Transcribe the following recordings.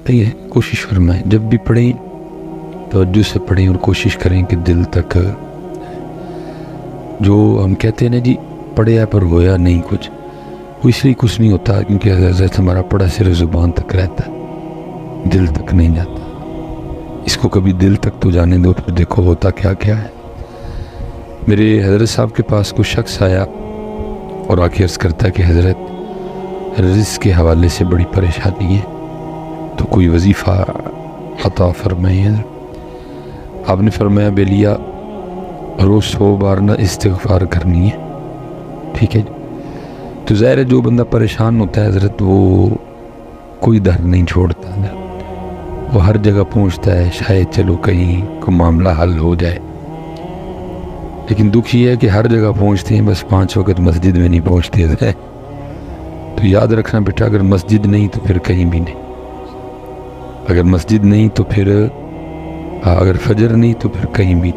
یہ کوشش فرمائیں جب بھی پڑھیں توجہ سے پڑھیں اور کوشش کریں کہ دل تک، جو ہم کہتے ہیں نا جی پڑھیا پر ہویا نہیں کچھ، وہ اس لیے کچھ نہیں ہوتا کیونکہ حضرت ہمارا پڑھا صرف زبان تک رہتا ہے، دل تک نہیں جاتا۔ اس کو کبھی دل تک تو جانے دو، پھر دیکھو ہوتا کیا کیا ہے۔ میرے حضرت صاحب کے پاس کوئی شخص آیا اور آ کے عرض کرتا ہے کہ حضرت رزق کے حوالے سے بڑی پریشانی ہے، تو کوئی وظیفہ عطا فرمائیے۔ آپ نے فرمایا بیلیا روز 100 بار نہ استغفار کرنی ہے، ٹھیک ہے جی۔ تو ظاہر ہے جو بندہ پریشان ہوتا ہے حضرت وہ کوئی در نہیں چھوڑتا ہے، وہ ہر جگہ پہنچتا ہے شاید چلو کہیں کوئی معاملہ حل ہو جائے، لیکن دکھ یہ ہے کہ ہر جگہ پہنچتے ہیں بس 5 وقت مسجد میں نہیں پہنچتے ہیں۔ تو یاد رکھنا بیٹا، اگر مسجد نہیں تو پھر کہیں بھی نہیں، اگر مسجد نہیں تو پھر اگر فجر نہیں تو پھر کہیں بھی،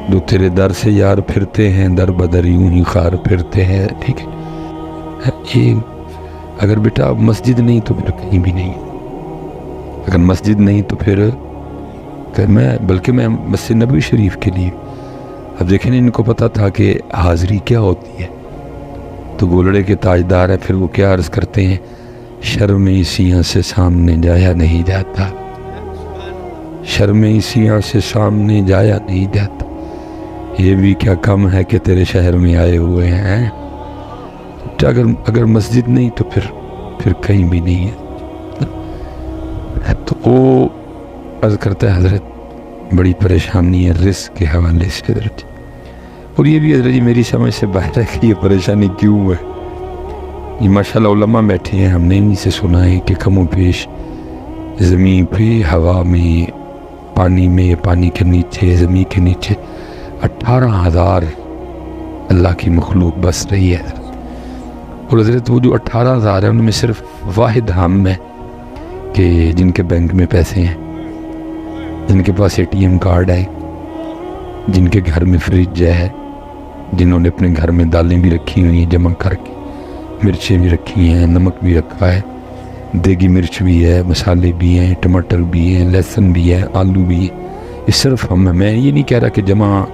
جو تیرے در سے یار پھرتے ہیں در بدر یوں ہی خار پھرتے ہیں، ٹھیک ہے۔ یہ اگر بیٹا مسجد نہیں تو پھر کہیں بھی نہیں، اگر مسجد نہیں تو پھر بلکہ میں مسجد نبوی شریف کے لیے، اب دیکھیں ان کو پتہ تھا کہ حاضری کیا ہوتی ہے، تو گولڑے کے تاجدار ہیں، پھر وہ کیا عرض کرتے ہیں، شرم عیسیاں سے سامنے جایا نہیں جاتا، شرم عیسیاں سے سامنے جایا نہیں جاتا، یہ بھی کیا کم ہے کہ تیرے شہر میں آئے ہوئے ہیں۔ اگر مسجد نہیں تو پھر کہیں بھی نہیں ہے۔ تو وہ عرض کرتا ہے حضرت بڑی پریشانی ہے رزق کے حوالے سے حضرت، اور یہ بھی حضرت جی میری سمجھ سے باہر ہے کہ یہ پریشانی کیوں ہے۔ یہ ماشاءاللہ علماء بیٹھے ہیں، ہم نے انہی سے سنا ہے کہ کم و بیش زمین پہ، ہوا میں، پانی میں، پانی کے نیچے، زمین کے نیچے 18,000 اللہ کی مخلوق بس رہی ہے، اور حضرت وہ جو 18,000 ہیں ان میں صرف واحد ہم ہیں کہ جن کے بینک میں پیسے ہیں، جن کے پاس ATM کارڈ ہے، جن کے گھر میں فریج ہے، جنہوں نے اپنے گھر میں دالیں بھی رکھی ہوئی ہیں جمع کر کے، مرچیں بھی رکھی ہیں، نمک بھی رکھا ہے، دیگی مرچ بھی ہے، مسالے بھی ہیں، ٹماٹر بھی ہیں، لہسن بھی ہے، آلو بھی ہے۔ یہ صرف ہم ہیں، میں یہ نہیں کہہ رہا کہ جمع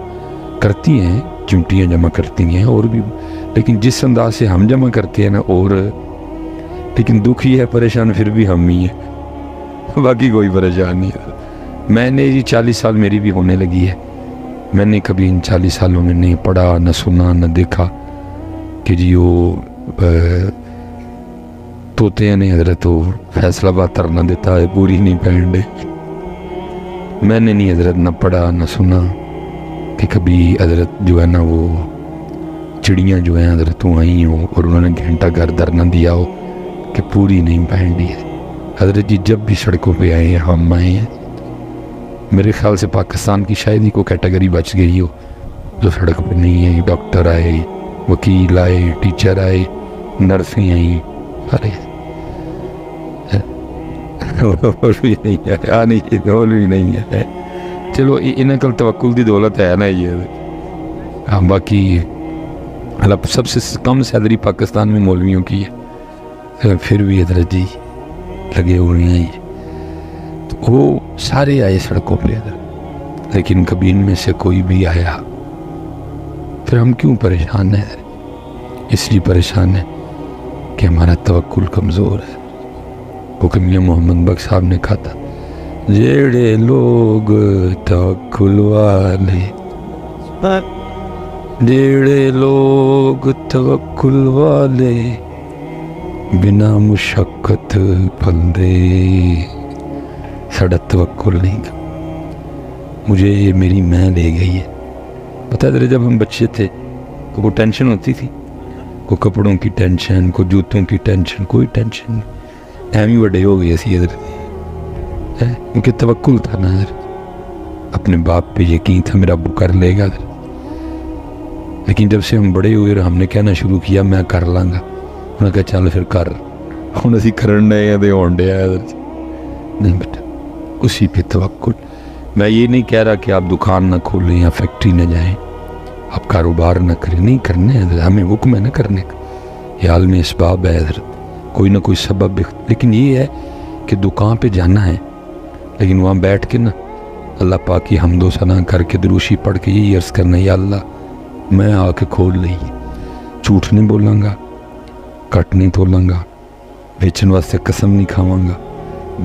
کرتی ہیں، چمٹیاں جمع کرتی ہیں اور بھی، لیکن جس انداز سے ہم جمع کرتے ہیں نا، اور لیکن دکھ یہ ہے پریشان پھر بھی ہم ہی ہیں، باقی کوئی پریشان نہیں ہے۔ میں نے جی 40 سال میری بھی ہونے لگی ہے، میں نے کبھی ان 40 سالوں میں نہیں پڑھا، نہ سنا، نہ دیکھا کہ جی وہ توتے ہیں حضرت وہ فیصلہ بات ترنا دیتا ہے پوری نہیں پہن دے۔ میں نے نہیں حضرت نہ پڑھا نہ سنا کہ کبھی حضرت جو ہے نا وہ چڑیاں جو ہیں حضرت وہ آئی ہوں اور انہوں نے گھنٹہ گھر در نہ دیا ہو کہ پوری نہیں پہن دی ہے۔ حضرت جی جب بھی سڑکوں پہ آئے ہیں ہم آئے ہیں، میرے خیال سے پاکستان کی شاید ہی کوئی کیٹیگری بچ گئی ہو جو سڑک پہ نہیں ہے، ڈاکٹر آئے، وکیل آئے، ٹیچر آئے، نرسیں آئیں، سارے اور بھی نہیں ہے، نہیں اور بھی نہیں ہے۔ چلو انہیں کل توکل دی دولت ہے نا یہ، باقی سب سے کم سیلری پاکستان میں مولویوں کی ہے، پھر بھی حضرت جی لگے ہوئے ہیں۔ تو وہ سارے آئے سڑکوں پہ حضرت، لیکن کبھی ان میں سے کوئی بھی آیا، پھر ہم کیوں پریشان ہیں؟ اس لیے پریشان ہیں کہ ہمارا توکل کمزور ہے۔ حکم میاں محمد بخش صاحب نے کہا تھا، جیڑے لوگ توکل والے، جیڑے لوگ توکل والے، بنا مشقت پھلدے، ساڑا توکل نہیں گا۔ مجھے یہ میری ماں لے گئی ہے، پتہ ہے جب ہم بچے تھے تو کوئی ٹینشن ہوتی تھی، کوئی کپڑوں کی ٹینشن، کوئی جوتوں کی ٹینشن، کوئی ٹینشن نہیں، اہم ہی بڑے ہو گئے سی حضرت، کیونکہ توکل تھا نا حضرت، اپنے باپ پہ یقین تھا میرا ابو کر لے گا حضرت۔ لیکن جب سے ہم بڑے ہوئے اور ہم نے کہنا شروع کیا میں کر لاں گا، انہوں نے کہا چل پھر کر، ہوں اسی کرن ڈے ہیں ہون ڈے حضرت۔ نہیں بیٹا اسی پہ توکل۔ میں یہ نہیں کہہ رہا کہ آپ دکان نہ کھولیں یا فیکٹری نہ جائیں، آپ کاروبار نہ کریں، نہیں کرنے حضرت، ہمیں حکم ہے نہ کرنے کا، یہ عالم اسباب ہے حضرت، کوئی نہ کوئی سبب، لیکن یہ ہے کہ دکان پہ جانا ہے لیکن وہاں بیٹھ کے نا اللہ پاک کی حمد و ثنا کر کے دروشی پڑھ کے یہی عرض کرنا یا اللہ میں آ کے کھول لئی جھوٹ نہیں بولاں گا کٹ نہیں تولاں گا بیچن واسطے قسم نہیں کھاواں گا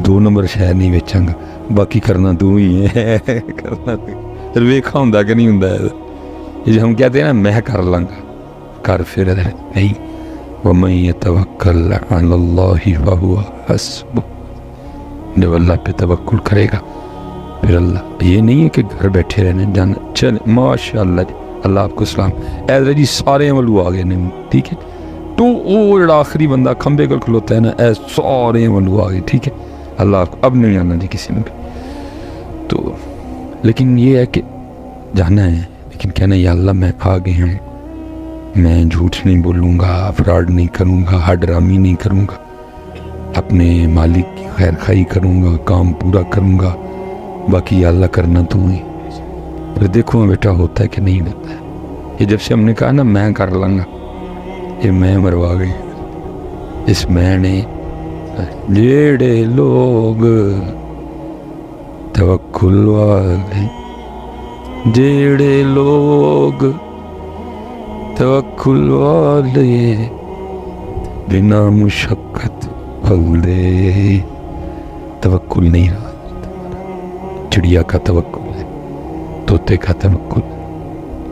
2 نمبر شہر نہیں بیچاں گا باقی کرنا تو ہی ہے کرنا تو ویکھا ہوں کہ نہیں ہوں یہ ہم کہتے ہیں نا میں کر لوں گا کر پھر نہیں وَمَن يَتَوَكَّلْ عَلَى اللَّهِ فَهُوَ حَسْبُهُ جب اللہ پہ توکل کرے گا پھر اللہ یہ نہیں ہے کہ گھر بیٹھے رہنے جانا چلے ماشاءاللہ جی اللہ آپ کو سلام ایسا جی سارے عملو آ گئے نہیں ٹھیک ہے تو وہ جڑا آخری بندہ کھمبے کل کھلوتا ہے نا ایسے سارے عملو آ گئے ٹھیک ہے اللہ آپ کو اب نہیں آنا جی کسی میں بھی تو لیکن یہ ہے کہ جانا ہے لیکن کہنا یا اللہ میں آ گئے ہوں میں جھوٹ نہیں بولوں گا فراڈ نہیں کروں گا حرام نہیں کروں گا اپنے مالک کی خیر خواہی کروں گا کام پورا کروں گا باقی یا اللہ کرنا تو ہی پھر دیکھو بیٹا ہوتا ہے کہ نہیں ہوتا ہے یہ جب سے ہم نے کہا نا میں کر لوں گا یہ میں مروا گئی اس میں نے جیڑے لوگ توکل والے جیڑے لوگ توکل والے بنا مشقت پھل دے توکل نہیں رہا چڑیا کا توکل ہے طوطے کا توکل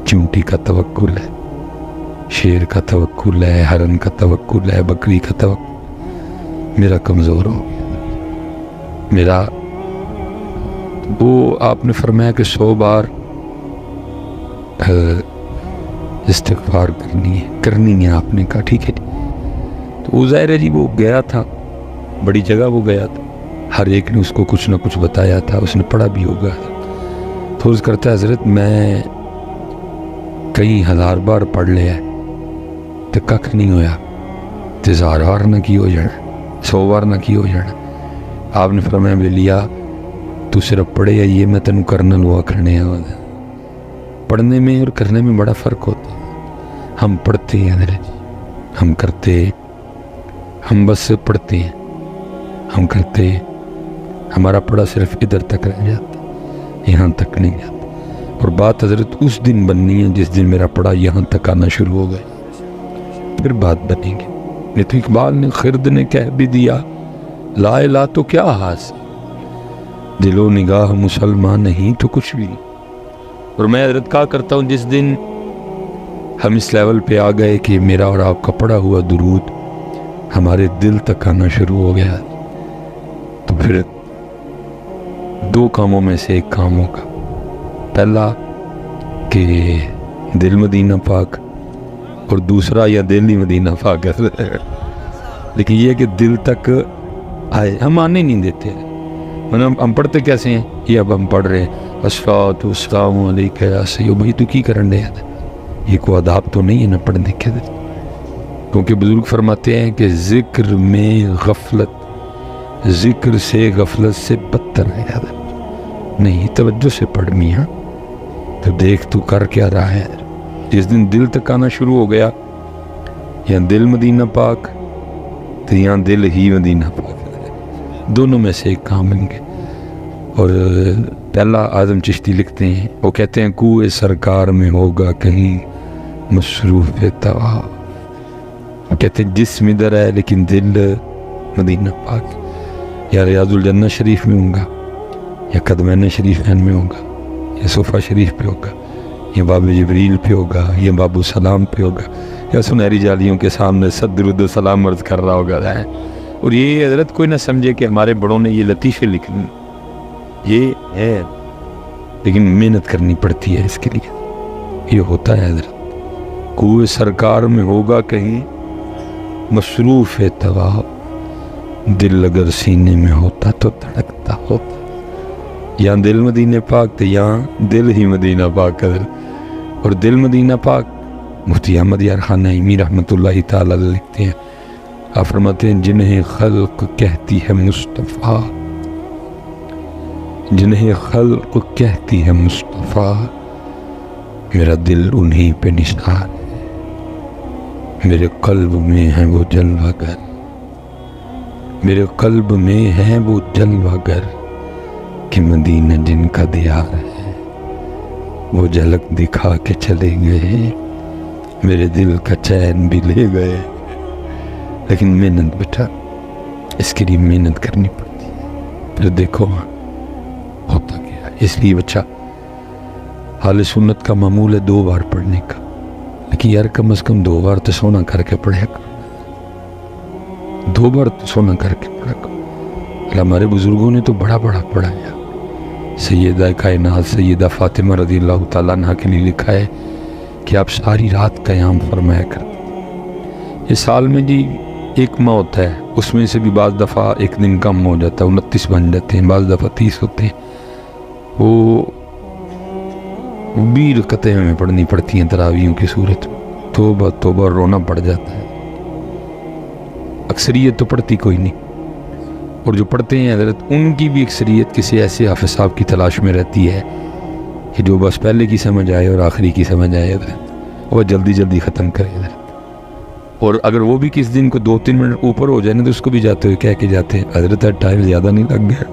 چونٹی کا توکل ہے شیر کا توکل ہے ہرن کا توکل ہے بکری کا توکل میرا کمزور ہو گیا میرا وہ آپ نے فرمایا کہ 100 بار استغفار کرنی ہے آپ نے کہا ٹھیک ہے تو وہ ظاہر ہے جی وہ گیا تھا بڑی جگہ وہ گیا تھا ہر ایک نے اس کو کچھ نہ کچھ بتایا تھا اس نے پڑھا بھی ہوگا تو عرض کرتا ہے حضرت میں کئی 1000 بار پڑھ لیا تو ککھ نہیں ہویا تے 1000 بار نہ کی ہو جانا 100 بار نہ کی ہو جانا آپ نے فرمایا بے لیا تو صرف پڑھے یا یہ میں تینوں کرنا لوا کرنے پڑھنے میں اور کرنے میں بڑا فرق ہوتا ہے ہم پڑھتے ہیں حضرت ہم کرتے ہم بس پڑھتے ہیں ہم کرتے ہمارا پڑھا صرف ادھر تک رہ جاتا یہاں تک نہیں جاتا اور بات حضرت اس دن بننی ہے جس دن میرا پڑھا یہاں تک آنا شروع ہو گئے پھر بات بنے گی یہ تو اقبال نے خرد نے کہہ بھی دیا لا الہ تو کیا حاصل دل و نگاہ مسلمان نہیں تو کچھ بھی اور میں حضرت کہا کرتا ہوں جس دن ہم اس لیول پہ آ گئے کہ میرا اور آپ کا پڑھا ہوا درود ہمارے دل تک آنا شروع ہو گیا تو پھر 2 کاموں میں سے ایک کام ہوگا پہلا کہ دل مدینہ پاک اور دوسرا یا دل ہی مدینہ پاک ہے لیکن یہ کہ دل تک آئے ہم آنے نہیں دیتے ہم پڑھتے کیسے ہیں یہ اب ہم پڑھ رہے ہیں الصلاۃ والسلام علیکہ یا سیدی بھائی تو کی کرن دے یہ کوئی آداب تو نہیں ہے نہ پڑھنے کے کیونکہ بزرگ فرماتے ہیں کہ ذکر میں غفلت ذکر سے غفلت سے بدتر ہے نہیں توجہ سے پڑھ میاں تو دیکھ تو کر کیا رہا ہے جس دن دل تک آنا شروع ہو گیا یا دل مدینہ پاک تو یہاں دل ہی مدینہ پاک دونوں میں سے ایک کام بن گئے اور پہلا اعظم چشتی لکھتے ہیں وہ کہتے ہیں کوئے سرکار میں ہوگا کہیں مصروف طواف کہتے ہیں جسم ادھر ہے لیکن دل مدینہ پاک یا ریاض الجنہ شریف میں ہوں گا یا قدمین شریفین میں ہوگا یا صفحہ شریف پہ ہوگا یا باب جبریل پہ ہوگا یا باب السلام پہ ہوگا یا سنہری جالیوں کے سامنے صد درود و سلام عرض کر رہا ہوگا اور یہ حضرت کوئی نہ سمجھے کہ ہمارے بڑوں نے یہ لطیفے لکھنے یہ ہے لیکن محنت کرنی پڑتی ہے اس کے لیے یہ ہوتا ہے حضرت کوئے سرکار میں ہوگا کہیں مصروف طواف دل اگر سینے میں ہوتا تو دھڑکتا ہوتا یہاں دل مدینہ پاک تو یہاں دل ہی مدینہ پاک حضرت اور دل مدینہ پاک مفتی احمد یار خان نعیمی رحمۃ اللہ تعالی لکھتے ہیں آپ فرماتے ہیں جنہیں خلق کہتی ہے مصطفیٰ جنہیں خلق کہتی ہے مصطفیٰ میرا دل انہی پہ نثار ہے میرے قلب میں ہے وہ جلوہ گر میرے قلب میں ہے وہ جلوہ گر کہ مدینہ جن کا دیار ہے، وہ جھلک دکھا کے چلے گئے، میرے دل کا چین بھی لے گئے، لیکن محنت بیٹا اس کے لیے محنت کرنی پڑتی ہے، پھر دیکھو ہوتا کیا ہے۔ اس لیے بچہ حال سنت کا معمول ہے 2 بار پڑھنے کا، لیکن یار کم از کم 2 بار تو سونا کر کے پڑھے گا، 2 بار تو سونا کر کے پڑھا گا۔ ہمارے بزرگوں نے تو بڑا بڑا پڑھایا۔ سیدہ کائنات سیدہ فاطمہ رضی اللہ تعالیٰ عنہ کے لیے لکھا ہے کہ آپ ساری رات قیام فرمایا کرتے تھے۔ یہ سال میں جی 1 ماہ ہوتا ہے، اس میں سے بھی بعض دفعہ 1 دن کم ہو جاتا ہے، 29 بن جاتے ہیں، بعض دفعہ 30 ہوتے ہیں، وہ 20 رکعتیں ہمیں پڑھنی پڑتی ہیں تراویحوں کی صورت میں۔ توبہ توبہ رونا پڑ جاتا ہے۔ اکثریت تو پڑھتی کوئی نہیں، اور جو پڑھتے ہیں حضرت ان کی بھی اکثریت کسی ایسے حافظ صاحب کی تلاش میں رہتی ہے کہ جو بس پہلے کی سمجھ آئے اور آخری کی سمجھ آئے حضرت، وہ جلدی جلدی ختم کرے حضرت۔ اور اگر وہ بھی کس دن کو 2-3 منٹ اوپر ہو جائے نا تو اس کو بھی جاتے ہوئے کہہ کے جاتے ہیں حضرت ٹائم زیادہ نہیں لگ گیا،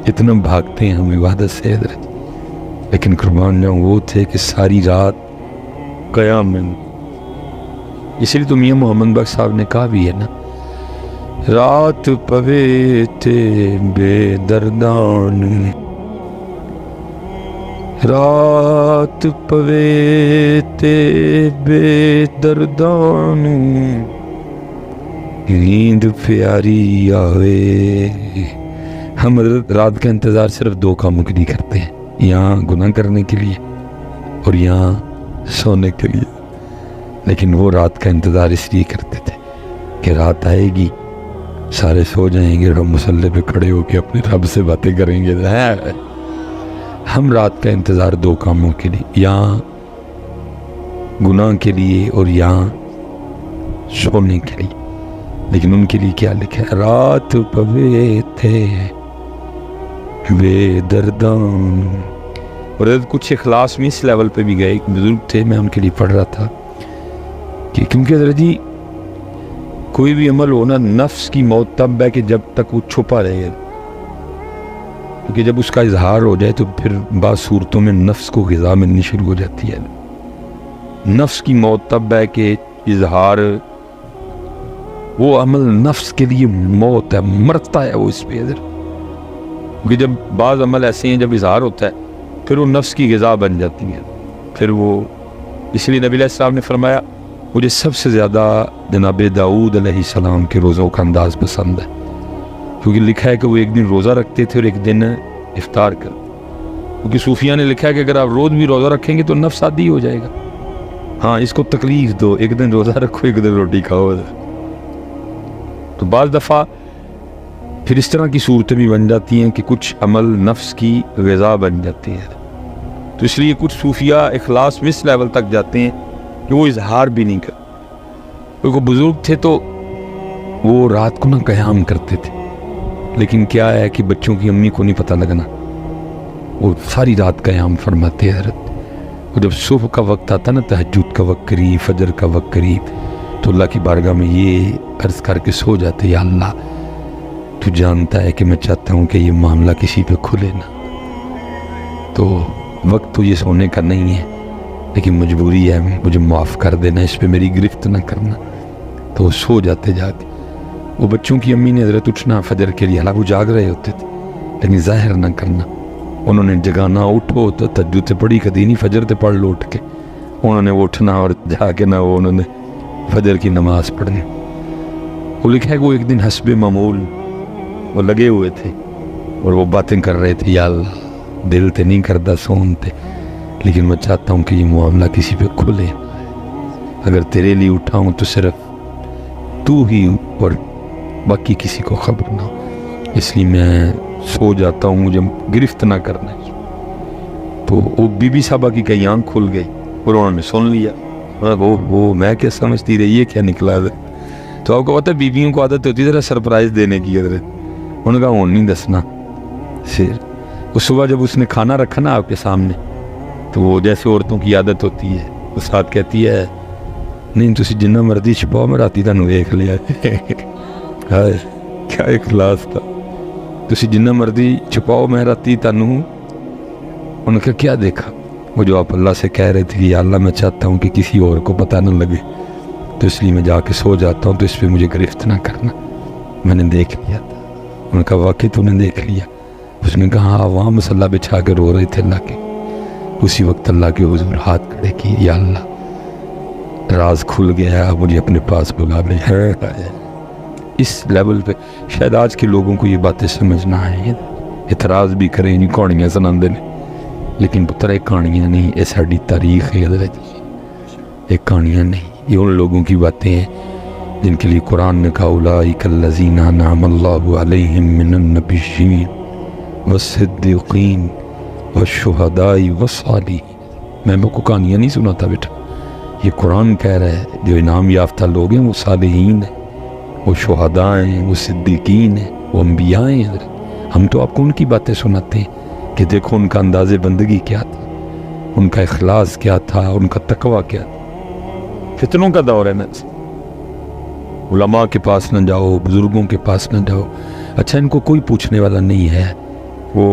اتنا بھاگتے ہیں ہم عبادت سے حضرت۔ لیکن قربان جاؤں وہ تھے کہ ساری رات قیام میں، اس لیے تو میاں محمد بخش صاحب نے کہا بھی ہے نا، رات پوے تے بے دردان، رات پوے تے بے دردان، نیند پیاری آوے۔ ہم رات کا انتظار صرف 2 کاموں کے لیے کرتے ہیں، یہاں گناہ کرنے کے لیے اور یہاں سونے کے لیے، لیکن وہ رات کا انتظار اس لیے کرتے تھے کہ رات آئے گی، سارے سو جائیں گے اور ہم مصلی پہ کھڑے ہو کے اپنے رب سے باتیں کریں گے۔ ہم رات کا انتظار 2 کاموں کے لیے، یہاں گناہ کے لیے اور یہاں سونے کے لیے، لیکن ان کے لیے کیا لکھا ہے؟ رات پوے تھے بے دردان۔ اور کچھ اخلاص میں اس لیول پہ بھی گئے، ایک بزرگ تھے، میں ان کے لیے پڑھ رہا تھا کہ کیونکہ حضرت جی کوئی بھی عمل ہونا نفس کی موت تب ہے کہ جب تک وہ چھپا رہے، کیونکہ جب اس کا اظہار ہو جائے تو پھر بعض صورتوں میں نفس کو غذا ملنی شروع ہو جاتی ہے۔ نفس کی موت تب ہے کہ اظہار، وہ عمل نفس کے لیے موت ہے، مرتا ہے وہ اس پہ حضرت، کیونکہ جب بعض عمل ایسے ہیں جب اظہار ہوتا ہے پھر وہ نفس کی غذا بن جاتی ہے، پھر وہ، اس لیے نبی علیہ السلام نے فرمایا مجھے سب سے زیادہ جناب داؤد علیہ السلام کے روزوں کا انداز پسند ہے، کیونکہ لکھا ہے کہ وہ 1 دن روزہ رکھتے تھے اور 1 دن افطار کرتے، کیونکہ صوفیہ نے لکھا ہے کہ اگر آپ روز بھی روزہ رکھیں گے تو نفس عادی ہو جائے گا، ہاں اس کو تکلیف دو، 1 دن روزہ رکھو 1 دن روٹی کھاؤ۔ تو بعض دفعہ پھر اس طرح کی صورتیں بھی بن جاتی ہیں کہ کچھ عمل نفس کی غذا بن جاتی ہے، تو اس لیے کچھ صوفیہ اخلاص میں اس لیول تک جاتے ہیں کہ وہ اظہار بھی نہیں کرتے۔ کوئی بزرگ تھے تو وہ رات کو نہ قیام کرتے تھے، لیکن کیا ہے کہ بچوں کی امی کو نہیں پتہ لگنا، وہ ساری رات قیام فرماتے حضرت، اور جب صبح کا وقت آتا نا، تہجد کا وقت قریب، فجر کا وقت قریب، تو اللہ کی بارگاہ میں یہ عرض کر کے سو جاتے، یا اللہ تو جانتا ہے کہ میں چاہتا ہوں کہ یہ معاملہ کسی پہ کھلے نہ، تو وقت تو یہ سونے کا نہیں ہے، لیکن مجبوری ہے، مجھے معاف کر دینا، اس پہ میری گرفت نہ کرنا۔ تو وہ سو جاتے جا کے۔ وہ بچوں کی امی نے حضرت اٹھنا فجر کے لیے، حالانکہ وہ جاگ رہے ہوتے تھے، لیکن ظاہر نہ کرنا، انہوں نے جگانا، اٹھو تو تہجد سے پڑھی کدی نہیں، فجر تے پڑھ لو اٹھ کے، انہوں نے اٹھنا اور جا کے نہ وہ انہوں نے فجر کی نماز پڑھنی۔ وہ لکھا ہے کہ وہ 1 دن حسب معمول وہ لگے ہوئے تھے اور وہ باتیں کر رہے تھے، یا اللہ دل تے نہیں کرتا سونتے، لیکن میں چاہتا ہوں کہ یہ معاملہ کسی پہ کھلے، اگر تیرے لیے اٹھاؤں تو صرف تو ہی اور باقی کسی کو خبر نہ ہو، اس لیے میں سو جاتا ہوں، مجھے گرفت نہ کرنا۔ تو وہ بی بی صاحبہ کی کئی آنکھ کھل گئی اور انہوں نے سن لیا، وہ میں کیا سمجھتی رہی ہے، کیا نکلا ہے؟ تو آپ کو پتہ ہے بیویوں کو عادت ہوتی ہے ذرا سرپرائز دینے کی، حضرت انہوں نے کہا وہ نہیں دسنا۔ پھر اس صبح جب اس نے کھانا رکھا نا آپ کے سامنے، تو وہ جیسے عورتوں کی عادت ہوتی ہے، وہ ساتھ کہتی ہے نہیں تسی جنہ مرضی چھپاؤ، میں راتی تانوں ویکھ لیا۔ کیا اخلاص تھا. تسی جنہ مرضی چھپاؤ میں راتی تانوں ان کا کیا دیکھا. وہ جو آپ اللہ سے کہہ رہے تھے کہ یا اللہ میں چاہتا ہوں کہ کسی اور کو پتہ نہ لگے تو اس لیے میں جا کے سو جاتا ہوں تو اس پہ مجھے گرفت نہ کرنا. میں نے دیکھ لیا تھا. ان کا واقعی تو نے دیکھ لیا. اس نے کہا وہاں مسلح بچھا کے رو رہے تھے اللہ کے. اسی وقت اللہ کے حضور ہاتھ کھڑے کیے یا اللہ راز کھل گیا مجھے اپنے پاس بلا لے. اس لیول پہ شاید آج کے لوگوں کو یہ باتیں سمجھنا ہے. اعتراض بھی کریں نہیں کہانیاں سناندے نے لیکن پتر یہ کہانیاں نہیں یہ ساری تاریخ ہے. یہ کہانیاں نہیں یہ ان لوگوں کی باتیں ہیں جن کے لیے قرآن نے کہا اولئک الذین انعم اللہ علیہم من النبیین والصدیقین والشہداء والصالحین. میں کو کہانیاں نہیں سناتا بیٹا. یہ قرآن کہہ رہا ہے جو انعام یافتہ لوگ ہیں وہ صالحین ہیں وہ شہداء ہیں وہ صدیقین ہیں وہ انبیاء ہیں. ہم تو آپ کو ان کی باتیں سناتے ہیں کہ دیکھو ان کا انداز بندگی کیا تھا ان کا اخلاص کیا تھا ان کا تقوی کیا تھا. فتنوں کا دور ہے نا. علماء کے پاس نہ جاؤ بزرگوں کے پاس نہ جاؤ. اچھا ان کو کوئی پوچھنے والا نہیں ہے وہ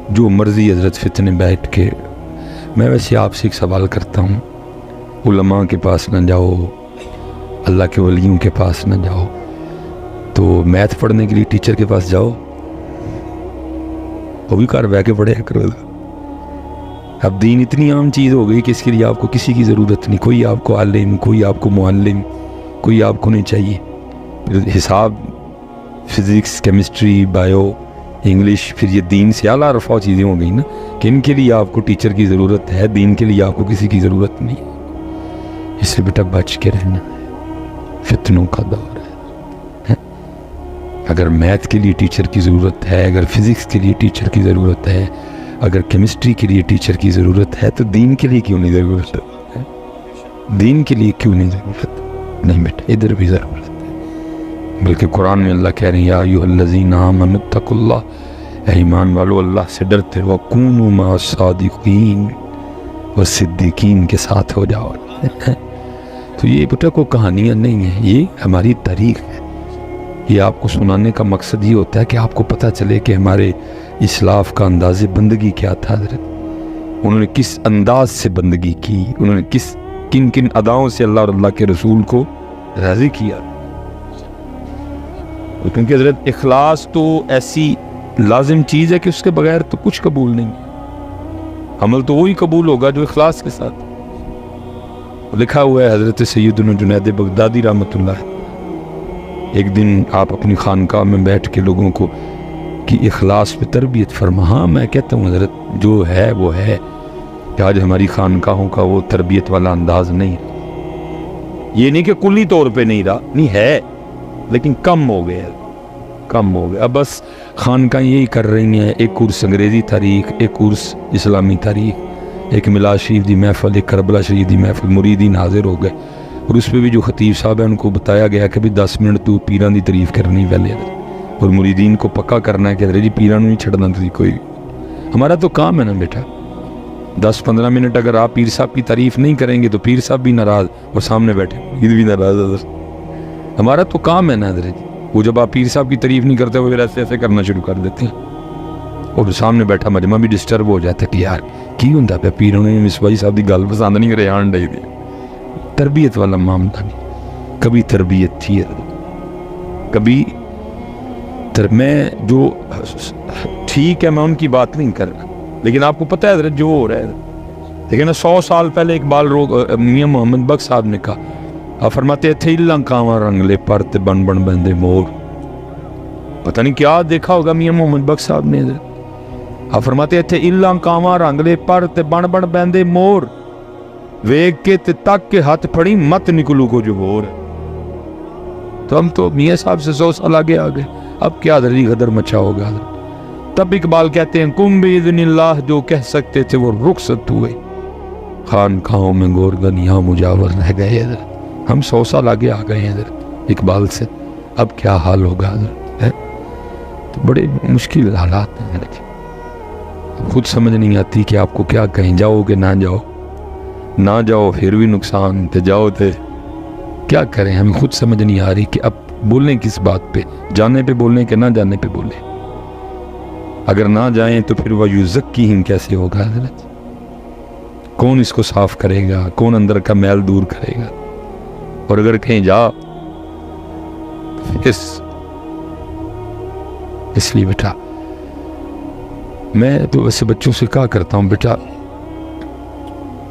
جو مرضی حضرت فتنے بیٹھ کے. میں ویسے آپ سے ایک سوال کرتا ہوں علماء کے پاس نہ جاؤ اللہ کے ولیوں کے پاس نہ جاؤ تو میتھ پڑھنے کے لیے ٹیچر کے پاس جاؤ وہ بھی کار بہ کے پڑھے کرو. اب دین اتنی عام چیز ہو گئی کہ اس کے لیے آپ کو کسی کی ضرورت نہیں. کوئی آپ کو عالم کوئی آپ کو معلم کوئی آپ کو نہیں چاہیے. حساب فزکس کیمسٹری بایو انگلش پھر یہ دین سے اعلیٰ رفع چیزیں ہو گئی نا کہ ان کے لیے آپ کو ٹیچر کی ضرورت ہے دین کے لیے آپ کو کسی کی ضرورت نہیں. اس سے بیٹا بچ کے رہنا ہے. فتنوں کا دور ہے. اگر میتھ کے لیے ٹیچر کی ضرورت ہے اگر فزکس کے لیے ٹیچر کی ضرورت ہے اگر کیمسٹری کے لیے ٹیچر کی ضرورت ہے تو دین کے لیے کیوں نہیں ضرورت ہے. دین کے لیے کیوں نہیں ضرورت نہیں بیٹا ادھر بھی ضرورت ہے. بلکہ قرآن میں اللہ کہہ رہے ہیں یا ایھا الذین آمنوا اتقوا اللہ اے ایمان والو اللہ سے ڈرتے وکونوا مع الصادقین والصدیقین کے ساتھ ہو جاؤ. تو یہ بیٹا کو کہانیاں نہیں ہیں یہ ہماری تاریخ ہے. یہ آپ کو سنانے کا مقصد یہ ہوتا ہے کہ آپ کو پتہ چلے کہ ہمارے اسلاف کا انداز بندگی کیا تھا. حضرت انہوں نے کس انداز سے بندگی کی انہوں نے کن کن اداؤں سے اللہ اور اللہ کے رسول کو راضی کیا. کیونکہ حضرت اخلاص تو ایسی لازم چیز ہے کہ اس کے بغیر تو کچھ قبول نہیں. عمل تو وہی قبول ہوگا جو اخلاص کے ساتھ. لکھا ہوا ہے حضرت سیدنا جنید بغدادی رحمۃ اللہ ایک دن آپ اپنی خانقاہ میں بیٹھ کے لوگوں کو کہ اخلاص پہ تربیت فرما. ہاں میں کہتا ہوں حضرت جو ہے وہ ہے کہ آج ہماری خانقاہوں کا وہ تربیت والا انداز نہیں رہا. یہ نہیں کہ کلی طور پہ نہیں رہا نہیں ہے لیکن کم ہو گیا. اب بس خانقاہیں یہی کر رہی ہیں ایک کورس انگریزی تاریخ ایک کورس اسلامی تاریخ ایک میلاد شریف دی محفل ایک کربلا شریف دی محفل مریدین حاضر ہو گئے اور اس پہ بھی جو خطیب صاحب ہیں ان کو بتایا گیا کہ بھی 10 منٹ تو پیران دی تعریف کرنی پہلے اور مریدین کو پکا کرنا ہے کہ حضرت جی پیران نہیں چھڑنا تھی کوئی. ہمارا تو کام ہے نا بیٹا 10-15 منٹ اگر آپ پیر صاحب کی تعریف نہیں کریں گے تو پیر صاحب بھی ناراض اور سامنے بیٹھے مرید بھی ناراض. حضرت ہمارا تو کام ہے نا حضرت جی. وہ جب آپ پیر صاحب کی تعریف نہیں کرتے وہ ایسے کرنا شروع کر دیتے ہیں اور سامنے بیٹھا مجمع بھی ڈسٹرب ہو جاتا ہے کہ یار کی ہوتا پہ پیروں نے مصباحی صاحب کی گل پسند نہیں کرے آن ڈائی دی. تربیت والا معاملہ نہیں. کبھی تربیت تھی کبھی میں جو ٹھیک ہے میں ان کی بات نہیں کر رہا لیکن آپ کو پتہ ہے حضرت جو ہو رہا ہے لیکن 100 سال پہلے اقبال میاں محمد بخش صاحب نے کہا آپ فرماتے تھے اللہ کاواں رنگ لے پرت بن بندے مور. پتہ نہیں کیا دیکھا ہوگا میاں محمد بخش صاحب نے. آپ فرماتے تھے اللہ کاواں رنگ لے پرت بن بندے مور ویگ کے تے تک کے ہاتھ پھڑی مت نکلو کو جو بور. تو ہم تو میاں صاحب سے 100 سال آگے آ گئے. اب کیا حضرت غدر مچا ہوگا. تب اقبال کہتے ہیں کم باذن اللہ جو کہہ سکتے تھے وہ رخصت ہوئے خانقاہوں میں گورگنیاں مجاور رہ گئے. حضرت ہم 100 سال آگے آ گئے ہیں حضرت اقبال سے. اب کیا حال ہوگا حضرت. تو بڑے مشکل حالات ہیں حضرت. خود سمجھ نہیں آتی کہ آپ کو کیا کہیں جاؤ کہ نہ جاؤ پھر بھی نقصان تے جاؤ تے کیا کریں. ہمیں خود سمجھ نہیں آ رہی کہ اب بولیں کس بات پہ؟ جانے پہ بولیں کہ نہ جانے پہ بولیں؟ اگر نہ جائیں تو پھر وہ یزکیہم کیسے ہوگا حضرت؟ کون اس کو صاف کرے گا؟ کون اندر کا میل دور کرے گا؟ اور اگر کہیں جا اس لیے بیٹا میں تو ویسے بچوں سے کہا کرتا ہوں، بیٹا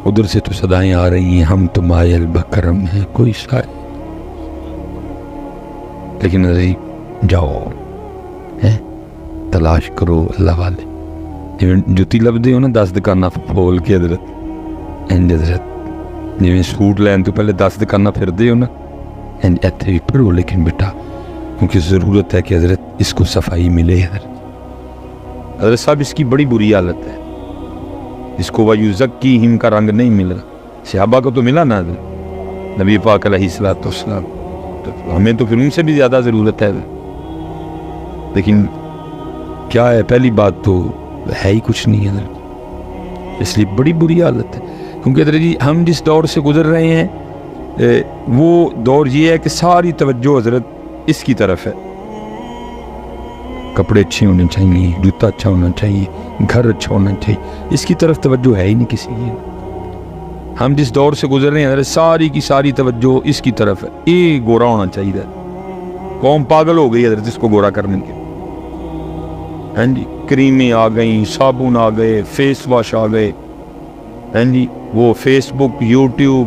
ادھر سے تو صدائیں آ رہی ہیں ہم تو مائل بکرم ہیں، کوئی شاید، لیکن جاؤ تلاش کرو اللہ والے، جتی لب دے ہو نا 10 دکانہ پھول کے حضرت، حضرت جی سوٹ لین تو پہلے 10 دکانہ پھر دے ہو نا، ایتھے بھی پڑھو، لیکن بیٹا کیونکہ ضرورت ہے کہ حضرت اس کو صفائی ملے۔ حضرت صاحب اس کی بڑی بری حالت ہے، اس کو وَيُزَكِّيهِمْ کا رنگ نہیں مل رہا۔ صحابہ کو تو ملا نا حضرت، نبی پاک علیہ السلام، ہمیں تو پھر ان سے بھی زیادہ ضرورت ہے، لیکن کیا ہے، پہلی بات تو ہے ہی کچھ نہیں حضرت، اس لیے بڑی بری حالت ہے۔ کیونکہ حضرت جی ہم جس دور سے گزر رہے ہیں وہ دور یہ ہے کہ ساری توجہ حضرت اس کی طرف ہے، کپڑے اچھے ہونے چاہیے، جوتا اچھا ہونا چاہیے، گھر اچھا ہونا چاہیے، اس کی طرف توجہ ہے ہی نہیں کسی کی۔ ہم جس دور سے گزر رہے ہیں حضرت ساری کی ساری توجہ اس کی طرف ہے، یہ گورا ہونا چاہیے، قوم پاگل ہو گئی حضرت اس کو گورا کرنے کے، ہاں جی کریمیں آ گئیں، صابن آ گئے، فیس واش آ گئے، ہاں جی وہ فیس بک یوٹیوب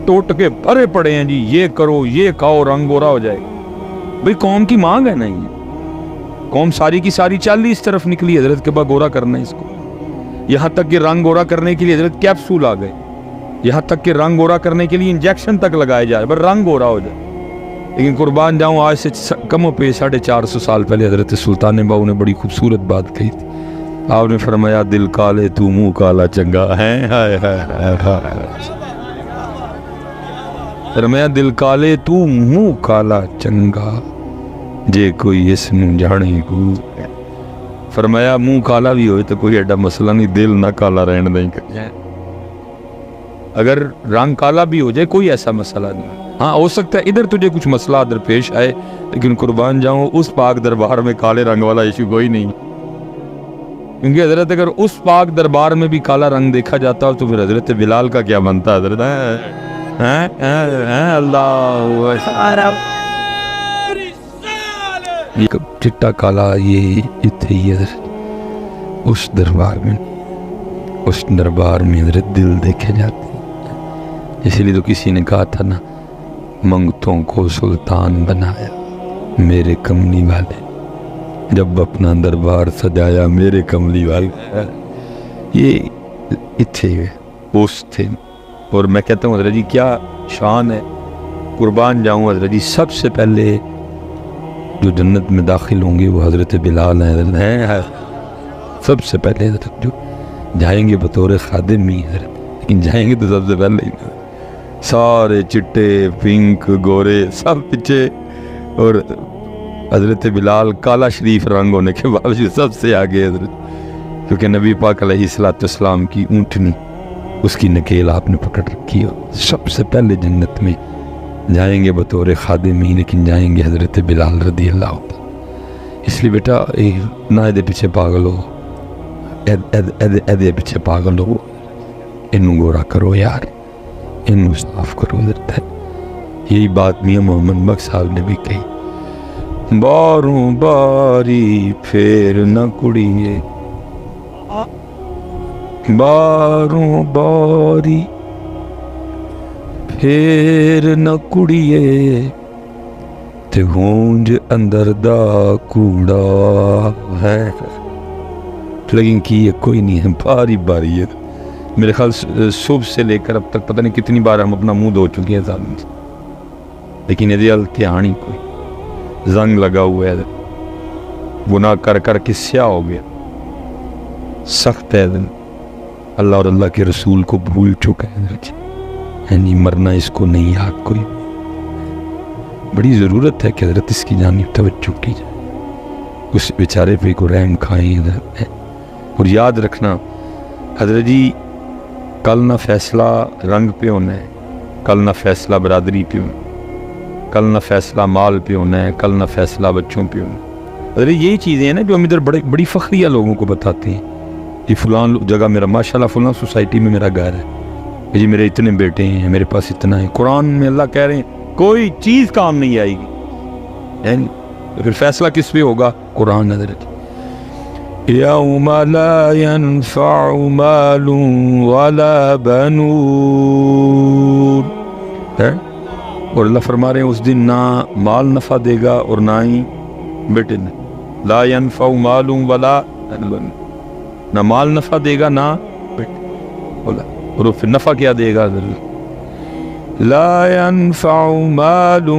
ٹوٹ کے بھرے پڑے ہیں جی، یہ کرو یہ کھاؤ رنگ گورا ہو جائے گا۔ بھئی قوم کی مانگ ہے نا، یہ قوم ساری کی ساری چل اس طرف نکلی حضرت کے بعد گورا کرنا ہے اس کو، یہاں تک کہ رنگ گورا کرنے کے لیے حضرت کیپسول آ گئے، یہاں تک کہ رنگ گورا کرنے کے لیے انجیکشن تک لگائے جائے بس رنگ گورا ہو جائے۔ لیکن قربان جاؤں آج سے کم و بیش 450 سال پہلے حضرت سلطان باؤ نے بڑی خوبصورت بات کہی تھی، آپ نے فرمایا دل کالے تو منہ کالا چنگا ہے، فرمایا دل کالے تو منہ کالا چنگا جے کوئی اس نو جانے کو، فرمایا منہ کالا بھی ہوئے تو کوئی ایڈا مسئلہ نہیں، دل نہ کالا رہنے نہیں کرے، اگر رنگ کالا بھی ہو جائے کوئی ایسا مسئلہ نہیں۔ ہاں ہو سکتا ہے ادھر تجھے کچھ مسئلہ درپیش آئے، لیکن قربان جاؤں اس پاک دربار میں کالے رنگ والا ایشو کوئی نہیں، کیونکہ حضرت اگر اس پاک دربار میں بھی کالا رنگ دیکھا جاتا ہو تو پھر حضرت بلال کا کیا بنتا حضرت؟ یہ چٹا کالا یہ اتھے ہی حضرت اس دربار میں حضرت دل دیکھے جاتے ہیں، اس لیے تو کسی نے کہا تھا نا منگتوں کو سلطان بنایا میرے کملی والے، جب اپنا دربار سجایا میرے کملی والے، یہ اتھے اس تھے۔ اور میں کہتا ہوں حضرت جی کیا شان ہے، قربان جاؤں حضرت جی سب سے پہلے جو جنت میں داخل ہوں گے وہ حضرت بلال ہیں حضرت، ہیں سب سے پہلے حضرت، جو جائیں گے بطور خادم ہی حضرت، لیکن جائیں گے تو سب سے پہلے ہی سارے چٹے پنک گورے سب پیچھے، اور حضرت بلال کالا شریف رنگ ہونے کے باوجود سب سے آگے حضرت، کیونکہ نبی پاک علیہ السلام کی اونٹنی اس کی نکیل آپ نے پکڑ رکھی ہو، سب سے پہلے جنت میں جائیں گے بطور خادم ہی، لیکن جائیں گے حضرت بلال رضی اللہ عنہ۔ اس لیے بیٹا نہ ایدے پیچھے پاگل ہو، ایدے پیچھے پاگل ہو، انہوں گورا کرو یار، انہوں صاف کرو حضرت ہے۔ یہی بات میاں محمد بخش صاحب نے بھی کہی، باروں باری پھر نہ کڑیے، باروں باری پھر نہ کڑیے تے ہونج اندر دا کوڑا ہے، لیکن کی یہ کوئی نہیں ہے، باری باری ہے۔ میرے خیال صبح سے لے کر اب تک پتہ نہیں کتنی بار ہم اپنا منہ دھو چکے ہیں ظالم سے، لیکن یہ التحان ہی کوئی زنگ لگا ہوا ہے، گناہ کر کر کے سیاہ ہو گیا، سخت ہے دن، اللہ اور اللہ کے رسول کو بھول چکا ہے، یعنی مرنا اس کو نہیں یاد کوئی، بڑی ضرورت ہے کہ حضرت اس کی جانب توجہ کی جائے، اس بیچارے پہ کو رحم کھائیں حضرت ہے۔ اور یاد رکھنا حضرت جی کل نہ فیصلہ رنگ پہ ہونا ہے، کل نہ فیصلہ برادری پہ ہونا، کل نہ فیصلہ مال پہ ہونا ہے، کل نہ فیصلہ بچوں پہ ہونا ہے۔ ارے یہی چیزیں ہیں نا جو ہم ادھر بڑی فخریہ لوگوں کو بتاتے ہیں کہ فلاں جگہ میرا ماشاءاللہ فلاں سوسائٹی میں میرا گھر ہے، کہ جی میرے اتنے بیٹے ہیں، میرے پاس اتنا ہے۔ قرآن میں اللہ کہہ رہے ہیں کوئی چیز کام نہیں آئے گی، یعنی پھر فیصلہ کس پہ ہوگا؟ قرآن نظر رکھیں، یوم لا ينفع مال ولا بنون، اور اللہ فرما رہے ہیں اس دن نہ مال نفع دے گا اور نہ ہی بیٹے نے، لا ينفع مال ولا بنون، نہ مال نفع دے گا نہ بیٹے، اور پھر نفع کیا دے گا؟ لا ينفع مال